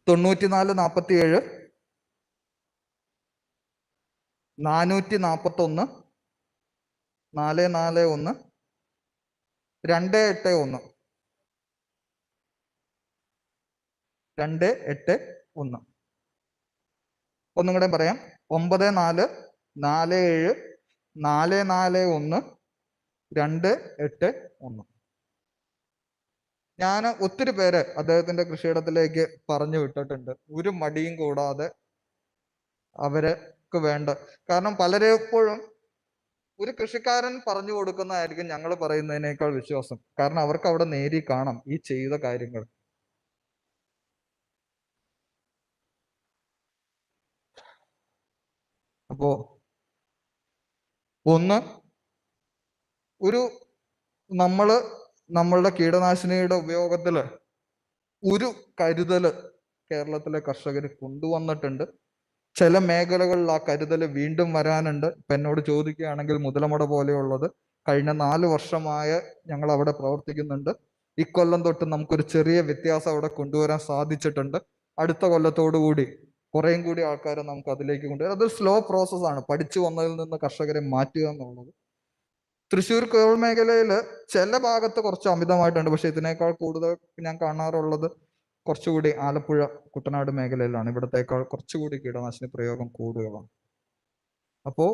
94 47 441 441 281 281. ഒന്നും കൂടെ പറയാം: 94 47 441 281. ഞാൻ ഒത്തിരി പേര് അദ്ദേഹത്തിന്റെ കൃഷിയിടത്തിലേക്ക് പറഞ്ഞു വിട്ടിട്ടുണ്ട്, ഒരു മടിയും കൂടാതെ അവർക്ക് വേണ്ട. കാരണം പലരെപ്പോഴും ഒരു കൃഷിക്കാരൻ പറഞ്ഞു കൊടുക്കുന്നതായിരിക്കും ഞങ്ങൾ പറയുന്നതിനേക്കാൾ വിശ്വാസം. കാരണം അവർക്ക് അവിടെ നേരി കാണാം ഈ ചെയ്ത കാര്യങ്ങൾ. അപ്പോ ഒന്ന്, നമ്മളുടെ കീടനാശിനിയുടെ ഉപയോഗത്തില് ഒരു കരുതല് കേരളത്തിലെ കർഷകർ കൊണ്ടുവന്നിട്ടുണ്ട്. ചില മേഖലകളിൽ ആ കരുതൽ വീണ്ടും വരാനുണ്ട്. ഇപ്പൊ എന്നോട് ചോദിക്കുകയാണെങ്കിൽ മുതലമട പോലെയുള്ളത് കഴിഞ്ഞ 4 വർഷമായ ഞങ്ങൾ അവിടെ പ്രവർത്തിക്കുന്നുണ്ട്. ഇക്കൊല്ലം തൊട്ട് നമുക്കൊരു ചെറിയ വ്യത്യാസം അവിടെ കൊണ്ടുവരാൻ സാധിച്ചിട്ടുണ്ട്. അടുത്ത കൊല്ലത്തോടു കൂടി കുറേയും കൂടി ആൾക്കാരെ നമുക്ക് അതിലേക്ക് കൊണ്ടുവരാം. അതൊരു സ്ലോ പ്രോസസ്സാണ്, പഠിച്ചു വന്നതിൽ നിന്ന് കർഷകരെ മാറ്റുക എന്നുള്ളത്. തൃശ്ശൂർ കേൾ മേഖലയിൽ ചില ഭാഗത്ത് കുറച്ച് അമിതമായിട്ടുണ്ട്, പക്ഷെ ഇതിനേക്കാൾ കൂടുതൽ ഞാൻ കാണാറുള്ളത് കുറച്ചുകൂടി ആലപ്പുഴ കുട്ടനാട് മേഖലയിലാണ്. ഇവിടത്തേക്കാൾ കുറച്ചുകൂടി കീടനാശിനി പ്രയോഗം കൂടുതലാണ്. അപ്പോൾ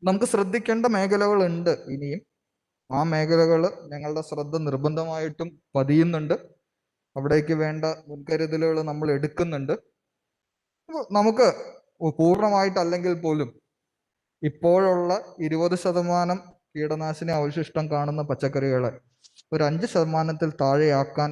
നമുക്ക് ശ്രദ്ധിക്കേണ്ട മേഖലകളുണ്ട് ഇനിയും. ആ മേഖലകൾ ഞങ്ങളുടെ ശ്രദ്ധ നിർബന്ധമായിട്ടും പതിയുന്നുണ്ട്. അവിടേക്ക് വേണ്ട മുൻകരുതലുകൾ നമ്മൾ എടുക്കുന്നുണ്ട്. നമുക്ക് പൂർണ്ണമായിട്ടല്ലെങ്കിൽ പോലും ഇപ്പോഴുള്ള 20% കീടനാശിനി അവശിഷ്ടം കാണുന്ന പച്ചക്കറികളെ ഒരു 5% താഴെയാക്കാൻ